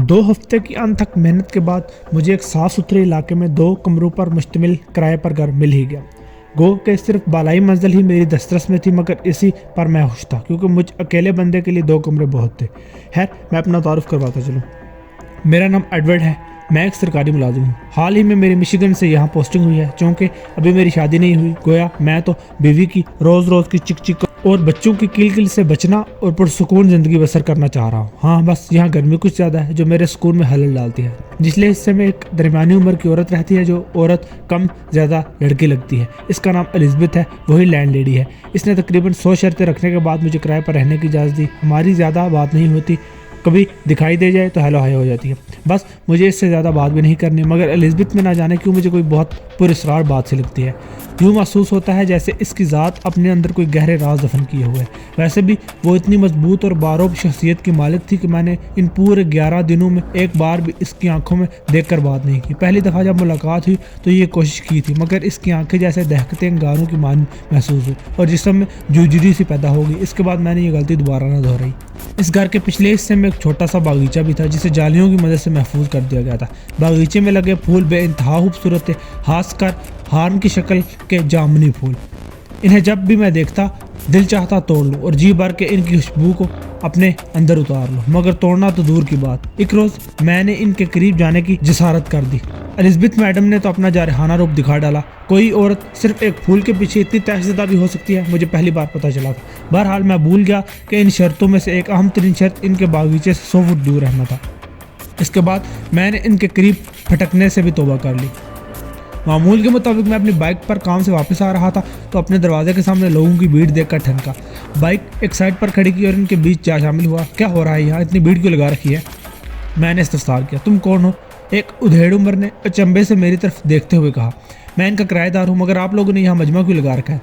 2 हफ्ते की अनथक मेहनत के बाद मुझे एक साफ़ सुथरे इलाके में 2 कमरों पर मुश्तमिल किराए पर घर मिल ही गया। गो के सिर्फ बालाई मंजिल ही मेरी दस्तरस में थी, मगर इसी पर मैं खुश था क्योंकि मुझ अकेले बंदे के लिए 2 कमरे बहुत थे। खैर, मैं अपना तारुफ करवाता चलूँ। मेरा नाम एडवर्ड है, मैं एक सरकारी मुलाजिम हूँ। हाल ही में मेरी मिशिगन से यहाँ पोस्टिंग हुई है। चूँकि अभी मेरी शादी नहीं हुई, गोया मैं तो बीवी की रोज़ रोज़ की चिक चिक और बच्चों की किल किल से बचना और पुरसुकून ज़िंदगी बसर करना चाह रहा हूँ। हाँ, बस यहाँ गर्मी कुछ ज़्यादा है जो मेरे सुकून में हलल डालती है। निचले हिस्से में एक दरमियानी उम्र की औरत रहती है, जो औरत कम ज़्यादा लड़की लगती है। इसका नाम एलिज़ाबेथ है, वही लैंड लेडी है। इसने तकरीबन 100 शर्तें रखने के बाद मुझे किराए पर रहने की इजाज़त दी। हमारी ज़्यादा बात नहीं होती, कभी दिखाई दे जाए तो हेलो हाय हो जाती है। बस मुझे इससे ज़्यादा बात भी नहीं करनी, मगर एलिज़ाबेथ में ना जाने क्यों मुझे कोई बहुत पुरस्कार बात सी लगती है। यूँ महसूस होता है जैसे इसकी ज़ात अपने अंदर कोई गहरे राज दफन किए हुए है। वैसे भी वो इतनी मजबूत और बारोब शख्सियत की मालिक थी कि मैंने इन पूरे 11 दिनों में एक बार भी इसकी आंखों में देखकर बात नहीं की। पहली दफ़ा जब मुलाकात हुई तो ये कोशिश की थी, मगर इसकी आंखें जैसे दहकते अंगारों की मान महसूस हुई और जिस्म में जुजरी सी पैदा हो गई। इसके बाद मैंने ये गलती दोबारा न दोहराई। इस घर के पिछले हिस्से में एक छोटा सा बागीचा भी था, जिसे जालियों की मदद से महफूज कर दिया गया था। बागीचे में लगे फूल बेइंतहा खूबसूरत थे, खासकर हार्न की शक्ल के जामुनी फूल। इन्हें जब भी मैं देखता दिल चाहता तोड़ लूं और जी भर के इनकी खुशबू को अपने अंदर उतार लूं, मगर तोड़ना तो दूर की बात। एक रोज़ मैंने इनके करीब जाने की जसारत कर दी। एलिज़ाबेथ मैडम ने तो अपना जारहाना रूप दिखा डाला। कोई औरत सिर्फ एक फूल के पीछे इतनी तहज़्ज़ुदा भी हो सकती है, मुझे पहली बार पता चला था। बहरहाल मैं भूल गया कि इन शर्तों में से एक अहम तरीन शर्त इनके बागीचे से 100 फुट दूर रहना था। इसके बाद मैंने इनके करीब फटकने से भी तौबा कर ली। मामूल के मुताबिक मैं अपनी बाइक पर काम से वापस आ रहा था तो अपने दरवाजे के सामने लोगों की भीड़ देखकर ठनका। बाइक एक साइड पर खड़ी की और इनके बीच जा शामिल हुआ। क्या हो रहा है यहाँ, इतनी भीड़ क्यों लगा रखी है? मैंने इस्तफसार किया। तुम कौन हो? एक उधेड़ उम्र ने अचंभे से मेरी तरफ देखते हुए कहा। मैं इनका किराएदार हूँ, मगर आप लोगों ने यहाँ मजमा क्यों लगा रखा है?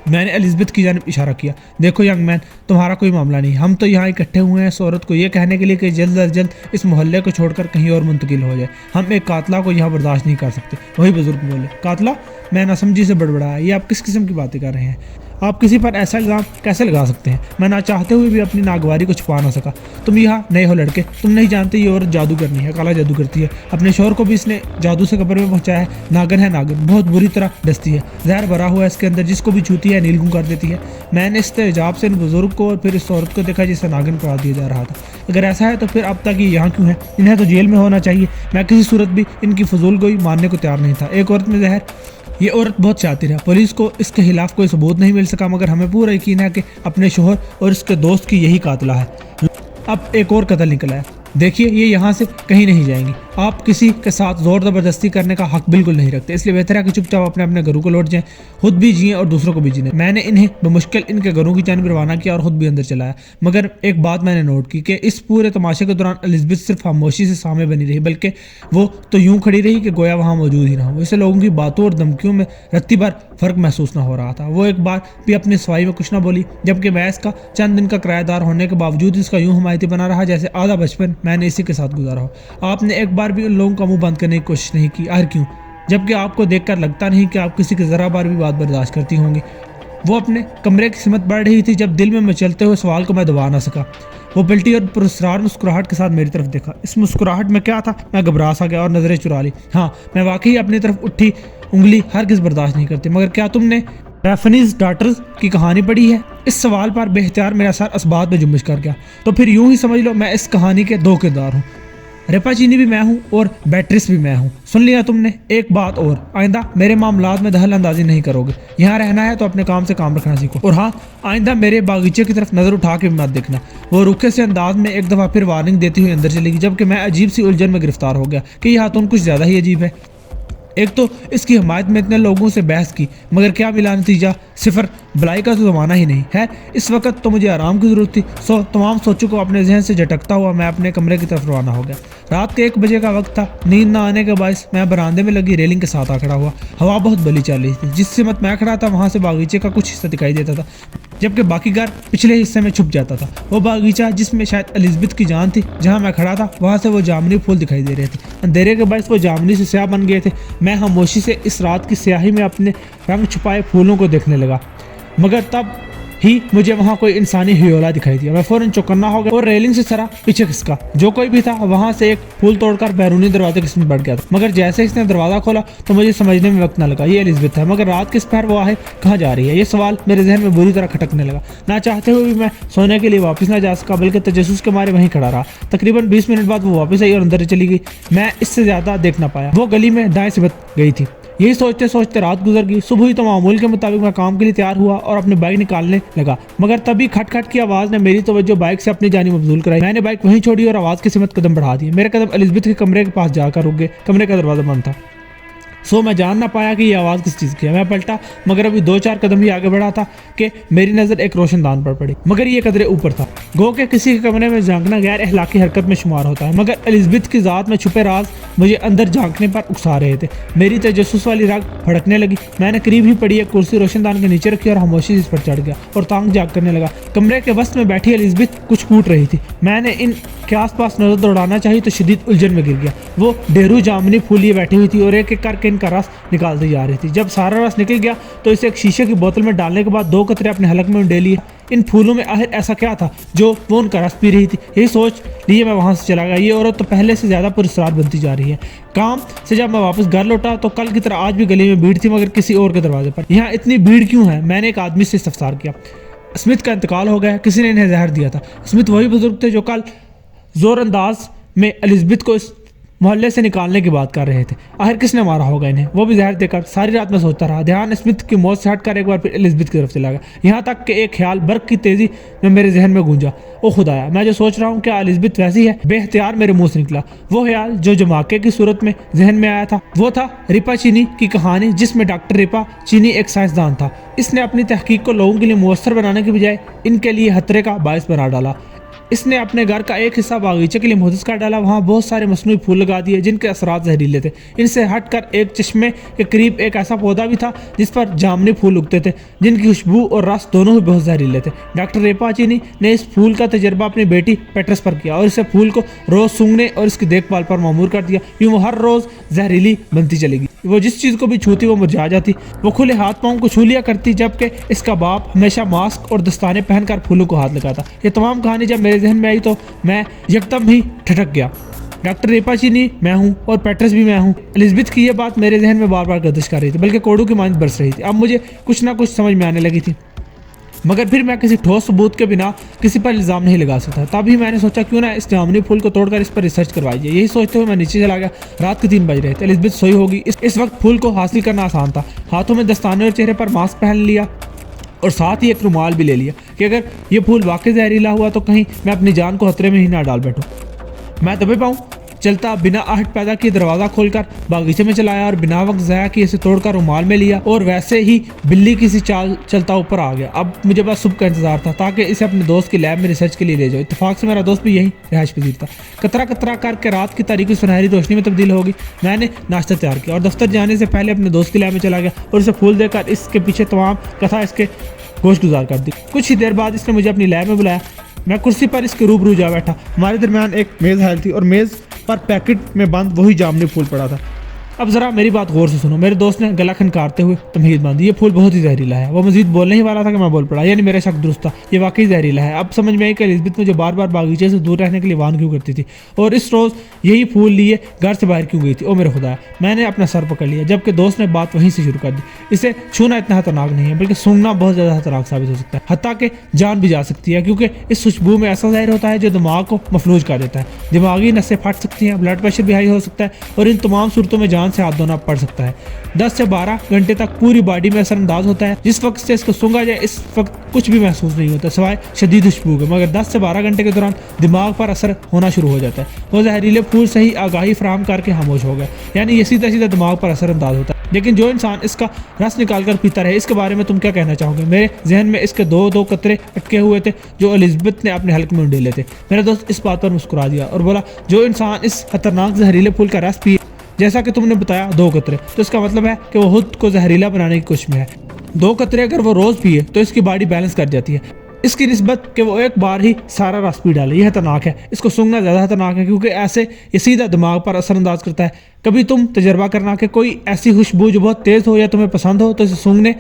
मैंने एलिज़ाबेथ की जानिब इशारा किया। देखो यंग मैन, तुम्हारा कोई मामला नहीं। हम तो यहाँ इकट्ठे हुए हैं इस औरत को ये कहने के लिए कि जल्द अज जल्द इस मोहल्ले को छोड़कर कहीं और मुंतकिल हो जाए। हम एक कातला को यहाँ बर्दाश्त नहीं कर सकते। वही बुजुर्ग बोले। कातला? मैं नासमझी से बड़बड़ाया। ये आप किस किस्म की बातें कर रहे हैं? आप किसी पर ऐसा इल्ज़ाम कैसे लगा सकते हैं? मैं ना चाहते हुए भी अपनी नागवारी को छुपा ना सका। तुम यहाँ नए हो लड़के, तुम नहीं जानते ये औरत जादू करनी है, काला जादू करती है। अपने शोहर को भी इसने जादू से कब्र में पहुँचाया है। नागन है नागन, बहुत बुरी तरह डसती है। जहर भरा हुआ है इसके अंदर, जिसको भी छूती है नीलगू कर देती है। मैंने इस तेजाब से इन बुजुर्ग को और फिर इस औरत को देखा जिसे नागन करा दिया जा रहा था। अगर ऐसा है तो फिर अब तक ये यहाँ क्यों है? इन्हें तो जेल में होना चाहिए। मैं किसी सूरत भी इनकी फजूल गोई मानने को तैयार नहीं था। एक औरत में जहर। ये औरत बहुत शातिर है। पुलिस को इसके खिलाफ कोई सबूत नहीं मिल सका, मगर हमें पूरा यकीन है कि अपने शोहर और इसके दोस्त की यही कातला है। अब एक और कत्ल निकला है। देखिए, ये यहाँ से कहीं नहीं जाएंगी। आप किसी के साथ ज़ोर ज़बरदस्ती करने का हक बिल्कुल नहीं रखते, इसलिए बेहतर है कि चुपचाप अपने अपने घरों को लौट जाएं। खुद भी जिएं और दूसरों को भी जीने। मैंने इन्हें बमुश्किल इनके घरों की जानिब रवाना किया और खुद भी अंदर चलाया। मगर एक बात मैंने नोट की कि इस पूरे तमाशे के दौरान एलिज़ाबेथ सिर्फ खामोशी से सामने बनी रही, बल्कि वो तो यूँ खड़ी रही कि गोया वहाँ मौजूद ही ना हो। इसे लोगों की बातों और धमकियों में रत्ती भर फ़र्क महसूस ना हो रहा था। वो एक बार भी अपनी सफाई में कुछ ना बोली, जबकि मैं इसका चंद दिन का किराएदार होने के बावजूद इसका यूँ हमायती बना रहा जैसे आधा बचपन मैंने इसी के साथ गुजारा हो। आपने एक बार भी उन लोगों का मुंह बंद करने की कोशिश नहीं की। आखिर क्यों? जबकि आपको देखकर लगता नहीं कि आप किसी की ज़रा बार भी बात बर्दाश्त करती होंगी। वो अपने कमरे की सिमत बढ़ रही थी जब दिल में मचलते हुए सवाल को मैं दबा ना सका। वो पलटी और पुरस्कार मुस्कुराहट के साथ मेरी तरफ देखा। इस मुस्कुराहट में क्या था? मैं घबरा सा गया और नजरें चुरा ली। हाँ, मैं वाकई अपनी तरफ उठी उंगली हरगिज़ बर्दाश्त नहीं करती। मगर क्या तुमने डैफनीज डॉटर्स की कहानी पढ़ी है? इस सवाल पर बेख्तियार मेरा सर असबात में जुम्बिश कर गया। तो फिर यूं ही समझ लो मैं इस कहानी के 2 किरदार हूँ। रेपाचीनी भी मैं हूँ और बैट्रिस भी मैं हूँ। सुन लिया तुमने? एक बात और, आइंदा मेरे मामलात में दखल अंदाजी नहीं करोगे। यहाँ रहना है तो अपने काम से काम रखना सीखो। और हाँ, आइंदा मेरे बागीचे की तरफ नज़र उठा के मत देखना। वो रुखे से अंदाज में एक दफ़ा फिर वार्निंग देती हुई अंदर चलेगी, जबकि मैं अजीब सी उलझन में गिरफ्तार हो गया कि यह हाथों कुछ ज़्यादा ही अजीब है। एक तो इसकी हमायत में इतने लोगों से बहस की, मगर क्या मिला नतीजा? सिफर। भलाई का तो ज़माना ही नहीं है। इस वक्त तो मुझे आराम की ज़रूरत थी। तमाम सोचों को अपने जहन से झटकता हुआ मैं अपने कमरे की तरफ रवाना हो गया। रात के 1 बजे का वक्त था। नींद ना आने के बायस मैं बरामदे में लगी रेलिंग के साथ आ खड़ा हुआ। हवा बहुत बली चल रही थी। जिस सिमत मैं खड़ा था वहाँ से बागीचे का कुछ हिस्सा दिखाई देता था, जबकि बाकी घर पिछले हिस्से में छुप जाता था। वो बागीचा जिसमें शायद एलिज़ाबेथ की जान थी, जहाँ मैं खड़ा था वहाँ से वो जामुनी फूल दिखाई दे रहे थे। अंधेरे के बायस वो जामुनी से स्याह बन गए थे। मैं खामोशी से इस रात की स्याही में अपने रंग छुपाए फूलों को देखने लगा, मगर तब ही मुझे वहाँ कोई इंसानी हियोला दिखाई दिया। मैं फौरन चौकन्ना हो गया और रेलिंग से सरा पीछे खिसका। जो कोई भी था वहां से एक फूल तोड़कर बैरूनी दरवाजे की तरफ बढ़ गया था, मगर जैसे इसने दरवाजा खोला तो मुझे समझने में वक्त न लगा ये एलिजबेथ है। मगर रात किस पहर वो आहे कहाँ जा रही है, ये सवाल मेरे जहन में बुरी तरह खटकने लगा। ना चाहते हुए भी मैं सोने के लिए वापस ना जा सका, बल्कि तजस्सुस के मारे वहीं खड़ा रहा। तकरीबन 20 मिनट बाद वो वापस आई और अंदर चली गई। मैं इससे ज्यादा देख ना पाया। वो गली में दाएं से बच गई थी। यही सोचते सोचते रात गुजर गई। सुबह हुई तो मामूल के मुताबिक मैं काम के लिए तैयार हुआ और अपनी बाइक निकालने लगा, मगर तभी खट खट की आवाज ने मेरी तवज्जो बाइक से अपनी जानी मबजूल कराई। मैंने बाइक वहीं छोड़ी और आवाज के सिमत कदम बढ़ा दिए। मेरे कदम एलिजबेथ के कमरे के पास जाकर रुक गए। कमरे का दरवाजा बंद था, सो मैं जान ना पाया कि ये आवाज़ किस चीज़ की है। मैं पलटा, मगर अभी 2-4 कदम ही आगे बढ़ा था कि मेरी नज़र एक रोशनदान पर पड़ी, मगर ये कदरे ऊपर था। गो के किसी के कमरे में झांकना गैर अखलाकी हरकत में शुमार होता है, मगर एलिजबेथ की ज़ात में छुपे राज मुझे अंदर झांकने पर उकसा रहे थे। मेरी तजस्सुस वाली राग भड़कने लगी। मैंने करीब ही पड़ी एक कुर्सी रोशनदान के नीचे रखी और खामोशी इस पर चढ़ गया और तांग जाग करने लगा। कमरे के वस्त में बैठी एलिजबेथ कुछ कूट रही थी। मैंने इन के आसपास नजर दौड़ाना चाहिए तो शदीद उलझन में गिर गया। वो डेरू जामुनी फूल लिए बैठी हुई थी और एक एक करके इनका रस निकालती जा रही थी। जब सारा रस निकल गया तो इसे एक शीशे की बोतल में डालने के बाद 2 कतरे अपने हलक में उंडे लिए। इन फूलों में आखिर ऐसा क्या था जो वो उनका रस पी रही थी, यही सोच लिए मैं वहां से चला गया। ये औरत तो पहले से ज्यादा पुरस्कार बनती जा रही है। काम से जब मैं वापस घर लौटा तो कल की तरह आज भी गली में भीड़ थी, मगर किसी और के दरवाजे पर। यहाँ इतनी भीड़ क्यों है? मैंने एक आदमी से इस्तफसार किया। स्मिथ का इंतकाल हो गया, किसी ने इन्हें जहर दिया था। स्मिथ वही बुजुर्ग थे जो कल जोर अंदाज में एलिजबेथ को इस मोहल्ले से निकालने की बात कर रहे थे। आखिर किसने मारा होगा इन्हें, वो भी जहर देकर? सारी रात में सोचता रहा। ध्यान स्मिथ की मौत से हटकर एक बार फिर एलिजबेथ की तरफ चला गया। यहाँ तक कि एक ख्याल बर्क की तेजी में मेरे जहन में गूंजा। ओ खुदाया, मैं जो सोच रहा हूँ क्या एलिजबेथ वैसी है? बेहतियार मेरे मुंह से निकला। वो ख्याल जो जमाके की सूरत में जहन में आया था वो था रिपा चीनी की कहानी, जिसमें डॉक्टर रिपा चीनी एक साइंसदान था। इसने अपनी तहकीक को लोगों के लिए मुयस्सर बनाने के बजाय इनके लिए खतरे का बायस बना डाला। इसने अपने घर का एक हिस्सा बागीचे के लिए मुहदस कर डाला। वहाँ बहुत सारे मसनूई फूल लगा दिए जिनके असरात जहरीले थे। इनसे हटकर एक चश्मे के करीब एक ऐसा पौधा भी था जिस पर जामुनी फूल उगते थे, जिनकी खुशबू और रस दोनों ही बहुत जहरीले थे। डॉक्टर रेपा चीनी ने इस फूल का तजर्बा अपनी बेटी पेट्रस पर किया और इसे फूल को रोज सूंघने और इसकी देखभाल पर मामूर कर दिया। यूँ वो हर रोज जहरीली बनती चलेगी। वो जिस चीज़ को भी छूती वो मुरझा जाती। वो खुले हाथ पाँव को छू लिया करती, जबकि इसका बाप हमेशा मास्क और दस्ताने पहनकर फूलों को हाथ लगाता। ये तमाम कहानी जब मेरे जहन में आई तो मैं यकदम ही ठटक गया। डॉक्टर रेपा चीनी मैं हूँ और पेट्रस भी मैं हूँ। एलिजबेथ की ये बात मेरे जहन में बार बार गर्दिश कर रही थी, बल्कि कोड़ू की मांझ बरस रही थी। अब मुझे कुछ ना कुछ समझ में आने लगी थी, मगर फिर मैं किसी ठोस सबूत के बिना किसी पर इल्ज़ाम नहीं लगा सकता। तभी मैंने सोचा क्यों ना इस जामुनी फूल को तोड़कर इस पर रिसर्च करवाई जाए। यही सोचते हुए मैं नीचे चला गया। रात के 3 बज रहे थे। एलिजबेथ सोई होगी। इस वक्त फूल को हासिल करना आसान था। हाथों में दस्ताने और चेहरे पर मास्क पहन लिया और साथ ही एक रुमाल भी ले लिया कि अगर ये फूल वाकई जहरीला हुआ तो कहीं मैं अपनी जान को खतरे में ही ना डाल बैठूं। मैं दबे पाऊँ चलता बिना आहट पैदा किए दरवाज़ा खोलकर बागीचे में चलाया और बिना वक्त ज़ाया किए इसे तोड़कर रुमाल में लिया और वैसे ही बिल्ली किसी चाल चलता ऊपर आ गया। अब मुझे बस सुबह का इंतजार था ताकि इसे अपने दोस्त की लैब में रिसर्च के लिए ले जाओ। इत्तेफाक से मेरा दोस्त भी यही रिहाइश पजीर था। कतरा कतरा करके रात की तारीकी सुनहरी रोशनी में तब्दील होगी। मैंने नाश्ता तैयार किया और दफ्तर जाने से पहले अपने दोस्त की लैब में चला गया और इसे फूल देकर इसके पीछे तमाम कथा इसके गोश गुजार कर दी। कुछ ही देर बाद इसने मुझे अपनी लैब में बुलाया। मैं कुर्सी पर इसके रूबरू जा बैठा। हमारे दरमियान एक मेज़ हायल थी और मेज़ पर पैकेट में बंद वही जामुनी फूल पड़ा था। अब जरा मेरी बात गौर से सुनो। मेरे दोस्त ने गला खनकारते हुए तमहीद बांधी। ये फूल बहुत ही जहरीला है। वो मजीद बोलने ही वाला था कि मैं बोल पड़ा, यानी मेरा शक दुरुस्त था। ये वाकई जहरीला है। अब समझ में आई कि एलिजबेथ मुझे बार बार बागीचे से दूर रहने के लिए वार्न क्यों करती थी और इस रोज़ यही फूल लिए घर से बाहर क्यों गई थी। ओ मेरे खुदा, मैंने अपना सर पकड़ लिया, जबकि दोस्त ने बात वहीं से शुरू कर दी। इसे छूना इतना खतरनाक नहीं है, बल्कि सूंघना बहुत ज़्यादा खतरनाक साबित हो सकता है। हत्ता कि जान भी जा सकती है, क्योंकि इस खुशबू में ऐसा ज़ाहिर होता है जो दिमाग को मफलूज कर देता है। दिमागी नसें फट सकती हैं, ब्लड प्रेशर भी हाई हो सकता है और इन तमाम सूरतों में जान से हाथ धोना पड़ सकता है। 10 से 12 घंटे तक पूरी बॉडी में असरअंदाज होता है। जिस वक्त से इसको सूंघा जाए इस वक्त कुछ भी महसूस नहीं होता सिवाय शदीद खुशबू के, मगर 10 से 12 घंटे के दौरान दिमाग पर असर होना शुरू हो जाता है। वो जहरीले फूल से ही आगाही फराहम करके खामोश हो गया, यानी ये सीधा सीधा दिमाग पर असरअंदाज होता है। लेकिन जो इंसान इसका रस निकाल कर पीता रहे, इसके बारे में तुम क्या कहना चाहोगे? मेरे जहन में इसके दो कतरे अटके हुए थे जो एलिजबेथ ने अपने हल्क में उंडेले थे। मेरा दोस्त इस बात पर मुस्कुरा दिया और बोला, जो इंसान इस खतरनाक जहरीले फूल का रस पिए, जैसा कि तुमने बताया 2 कतरे, तो इसका मतलब है कि वो खुद को जहरीला बनाने की कोशिश में है। 2 कतरे अगर वो रोज पिए तो इसकी बॉडी बैलेंस कर जाती है, इसकी निस्बत कि वो एक बार ही सारा रस पी डाले। यह खतरनाक है। इसको सूंघना ज़्यादा खतरनाक है, क्योंकि ऐसे ये सीधा दिमाग पर असरअंदाज करता है। कभी तुम तजर्बा करना कि कोई ऐसी खुशबू जो बहुत तेज़ हो या तुम्हें पसंद हो तो इसे सूंघने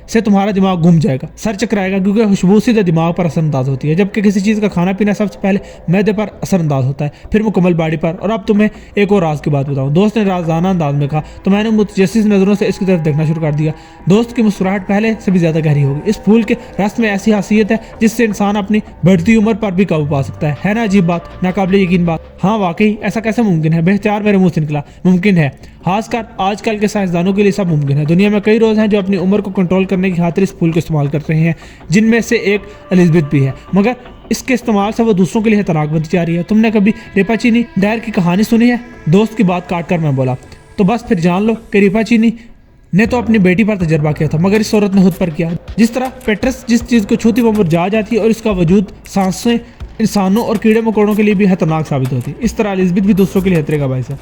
से तुम्हारा दिमाग घूम जाएगा, सर चकराएगा, क्योंकि खुशबू सीधे दिमाग पर असरअंदाज होती है, जबकि किसी चीज़ का खाना पीना सबसे पहले मैदे पर असरअंदाज होता है, फिर मुकम्मल बॉडी पर। और अब तुम्हें एक और राज की बात बताऊं, दोस्त ने राजाना अंदाज में कहा तो मैंने मुतजस्सिस नज़रों से इसकी तरफ देखना शुरू कर दिया। दोस्त की मुस्कुराहट पहले से भी ज़्यादा गहरी होगी। इस फूल के रस में ऐसी खासियत है जिससे इंसान अपनी बढ़ती उम्र पर भी काबू पा सकता है ना? अजीब बात, नाकाबिले यकीन बात। हाँ वाकई ऐसा कैसे मुमकिन है? बेहतर मेरे मुंह से निकला। मुमकिन है, खासकर आजकल के साइंसदानों के लिए सब मुमकिन है। दुनिया में कई रोज हैं जो अपनी उम्र को कंट्रोल करने की खातिर इस फूल को इस्तेमाल कर रहे हैं, जिनमें से एक एलिजाबेथ भी है, मगर इसके इस्तेमाल से वो दूसरों के लिए खतरनाक बनती जा रही है। तुमने कभी रेपाचीनी डायर की कहानी सुनी है? दोस्त की बात काट कर मैं बोला। तो बस फिर जान लो कि रेपाचीनी ने तो अपनी बेटी पर तजर्बा किया था, मगर इस औरत ने खुद पर किया। जिस तरह पेट्रस जिस चीज़ को छूती वो मुरझा जाती है और इसका वजूद सांसें इंसानों और कीड़े मकोड़ों के लिए भी खतरनाक साबित होती है, इस तरह एलिजाबेथ भी दूसरों के लिए खतरे का बायस है।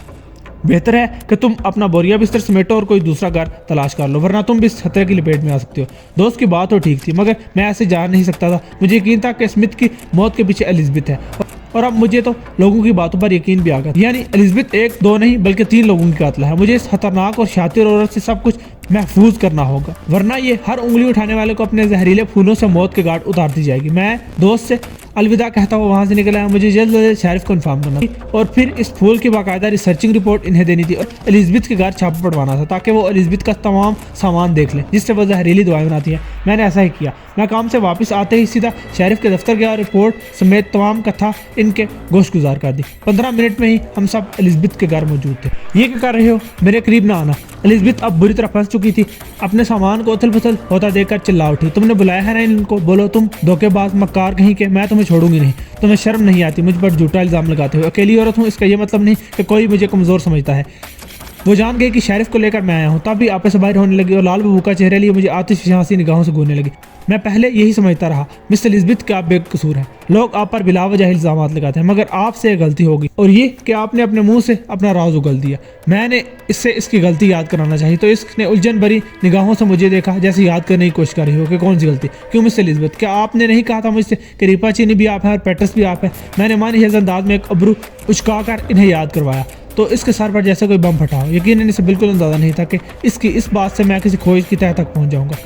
बेहतर है कि तुम अपना बोरिया बिस्तर समेटो और कोई दूसरा घर तलाश कर लो, वरना तुम भी इस खतरे की लपेट में आ सकते हो। दोस्त की बात तो ठीक थी, मगर मैं ऐसे जा नहीं सकता था। मुझे यकीन था कि स्मिथ की मौत के पीछे एलिजाबेथ है, और अब मुझे तो लोगों की बातों पर यकीन भी आ गया। यानी एलिजाबेथ एक दो नहीं बल्कि 3 लोगों की कातिल है। मुझे इस खतरनाक और शातिर औरत से सब कुछ महफूज करना होगा, वरना ये हर उंगली उठाने वाले को अपने जहरीले फूलों से मौत के घाट उतारती जाएगी। मैं दोस्त से अलविदा कहता हुआ वहां से निकला। मुझे जल्द से जल्द शेरिफ को इन्फॉर्म करना था और फिर इस फूल की बाकायदा रिसर्चिंग रिपोर्ट इन्हें देनी थी और एलिजाबेथ के घर छापा पड़वाना था, ताकि वो एलिजाबेथ का तमाम सामान देख लें जिससे वो जहरीली दवाएं बनाती है। मैंने ऐसा ही किया। मैं काम से वापस आते ही सीधा शेरिफ के दफ्तर गया और रिपोर्ट समेत तमाम कथा इनके गोश गुजार कर दी। 15 मिनट में ही हम सब एलिजाबेथ के घर मौजूद थे। ये क्या कर रहे हो? मेरे करीब ना आना। एलिजाबेथ अब बुरी तरह फंस चुकी थी। अपने सामान को उथल पुथल होता देखकर चिल्ला उठी, तुमने बुलाया है ना इनको? बोलो तुम धोखेबाज मक्कार कहीं के, मैं तुम्हें छोड़ूंगी नहीं। तुम्हें शर्म नहीं आती मुझ पर झूठा इल्जाम लगाते हो? अकेली औरत हूँ, इसका ये मतलब नहीं कि कोई मुझे कमजोर समझता है। वो जान गई कि शेरिफ को लेकर मैं आया हूँ, तब भी आपस से बाहर होने लगी और लाल बबू का चेहरे लिए मुझे आतिशफशासी निगाहों से घूरने लगी। मैं पहले यही समझता रहा मिस एलिजाबेथ के आप बेकसूर हैं। लोग आप पर बिलावजह इल्जाम लगाते हैं, मगर आपसे एक गलती होगी, और ये कि आपने अपने मुंह से अपना राज उगल दिया। मैंने इससे इसकी गलती याद कराना चाहिए, तो इसने उलझन भरी निगाहों से मुझे देखा, जैसे याद करने की कोशिश कर रही हो कि कौन सी गलती। क्यों मिस एलिजाबेथ, क्या आपने नहीं कहा था मुझसे कि रेपाचीनी भी आप हैं और पेट्रस भी आप हैं? मैंने मानी है अंदाज में एक अब्रू उचकाकर इन्हें याद करवाया तो इसके सर पर जैसे कोई बम फटा हो। यकीनन इसे बिल्कुल अंदाजा नहीं था कि इसकी इस बात से मैं किसी खोज की तह तक पहुंच जाऊंगा।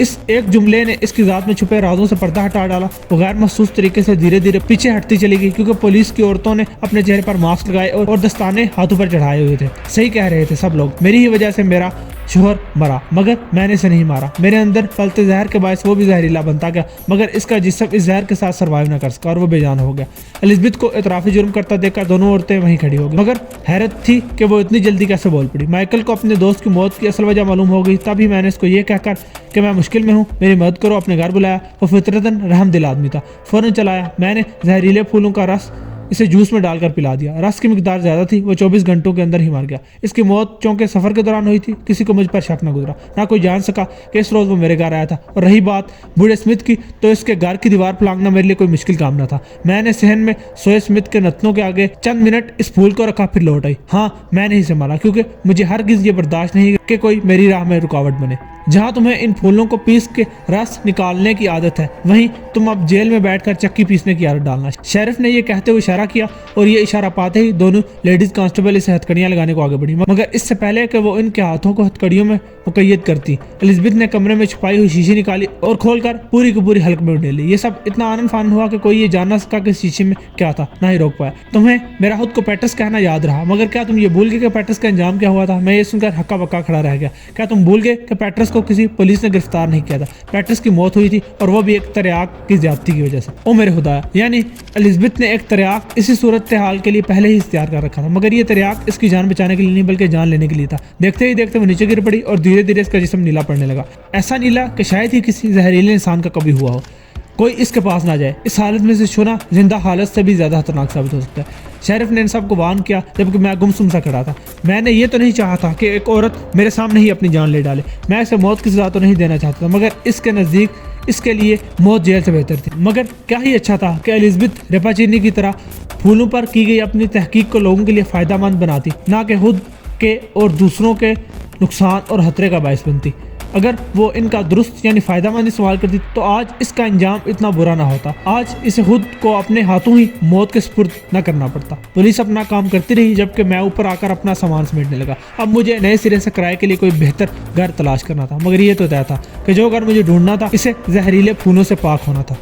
इस एक जुमले ने इसकी ज़ात में छुपे राजों से पर्दा हटा डाला। वो गैर महसूस तरीके से धीरे धीरे पीछे हटती चली गई, क्योंकि पुलिस की औरतों ने अपने चेहरे पर मास्क लगाए और दस्ताने हाथों पर चढ़ाए हुए थे। सही कह रहे थे सब लोग, मेरी ही वजह से मेरा शोहर मरा, मगर मैंने इसे नहीं मारा। मेरे अंदर पलते जहर के बायस वो भी जहरीला बनता गया, मगर इसका जिस्म इस जहर के साथ सर्वाइव न कर सका और वो बेजान हो गया। एलिजाबेथ को इतराफी जुर्म करता देखकर दोनों औरतें वहीं खड़ी हो गई, मगर हैरत थी कि वो इतनी जल्दी कैसे बोल पड़ी। माइकल को अपने दोस्त की मौत की असल वजह मालूम हो गई, तभी मैंने इसको ये कहकर कि मैं मुश्किल में हूँ, मेरी मदद करो, अपने घर बुलाया। वो फितरतन रहमदिल आदमी था। फौरन चलाया। मैंने जहरीले फूलों का रस इसे जूस में डालकर पिला दिया। रस की मिकदार ज़्यादा थी, वो 24 घंटों के अंदर ही मर गया। इसकी मौत चौंके सफ़र के दौरान हुई थी। किसी को मुझ पर शक न गुजरा, ना कोई जान सका कि इस रोज़ वो मेरे घर आया था। और रही बात बूढ़े स्मिथ की, तो इसके घर की दीवार फलांगना मेरे लिए कोई मुश्किल काम न था। मैंने सहन में सोए स्मिथ के नथनों के आगे चंद मिनट इस फूल को रखा, फिर लौट आई। हाँ, मैंने इसे मारा, क्योंकि मुझे हरगिज़ ये बर्दाश्त नहीं कि कोई मेरी राह में रुकावट बने। जहाँ तुम्हें इन फूलों को पीस के रस निकालने की आदत है, वहीं तुम अब जेल में बैठकर चक्की पीसने की आदत डालना। शेरिफ ने यह कहते हुए इशारा किया, और ये इशारा पाते ही दोनों लेडीज कांस्टेबल इसे हथकड़ियां लगाने को आगे बढ़ी, मगर इससे पहले कि वो इनके हाथों को हथकड़ियों में मुकैयद करती, एलिजाबेथ ने कमरे में छुपाई हुई शीशी निकाली और खोलकर पूरी की पूरी हल्क में उड़ेल ली। ये सब इतना आनंद फानन हुआ कि कोई ये जान ना सका कि शीशे में क्या था, ना ही रोक पाया। तुम्हें मेरा खुद को पेट्रस कहना याद रहा, मगर क्या तुम ये भूल गए कि पेट्रस का अंजाम क्या हुआ था? मैं ये सुनकर हक्का बक्का खड़ा रह गया। क्या तुम भूल गए कि पेट्रस को किसी पुलिस ने गिरफ्तार नहीं किया था? पेट्रस की मौत हुई थी, और वो भी एक तरियाक की ज्यादती की वजह से। ओ मेरे खुदा, यानी एलिजाबेथ ने एक तरियाक इसी सूरत हाल के लिए पहले ही इख्तियार कर रखा था, मगर ये तरियाक इसकी जान बचाने के लिए नहीं बल्कि जान लेने के लिए था। देखते ही देखते वो नीचे गिर पड़ी और धीरे धीरे इसका जिस्म नीला पड़ने लगा, ऐसा नीला कि शायद ही किसी जहरीले इंसान का कभी हुआ हो। कोई इसके पास ना जाए। इस हालत में से छूना जिंदा हालत से भी ज्यादा खतरनाक साबित हो सकता है। शेरिफ ने इन सबको वार्न किया, जबकि मैं गुमसुम सा खड़ा था। मैंने ये तो नहीं चाहा था कि एक औरत मेरे सामने ही अपनी जान ले डाले। मैं इसे मौत की सजा तो नहीं देना चाहता था, मगर इसके नज़दीक इसके लिए मौत जेल से बेहतर थी। मगर क्या ही अच्छा था कि एलिजाबेथ रेपाचीनी की तरह फूलों पर की गई अपनी तहकीक को लोगों के लिए फ़ायदेमंद बनाती, ना कि खुद के और दूसरों के नुकसान और खतरे का बायस बनती। अगर वो इनका दुरुस्त यानी फ़ायदेमंद इस्तेमाल करती तो आज इसका अंजाम इतना बुरा ना होता। आज इसे खुद को अपने हाथों ही मौत के सुपुर्द न करना पड़ता। पुलिस अपना काम करती रही जबकि मैं ऊपर आकर अपना सामान समेटने लगा। अब मुझे नए सिरे से किराए के लिए कोई बेहतर घर तलाश करना था, मगर ये तो तय था कि जो घर मुझे ढूंढना था इसे जहरीले फूलों से पाक होना था।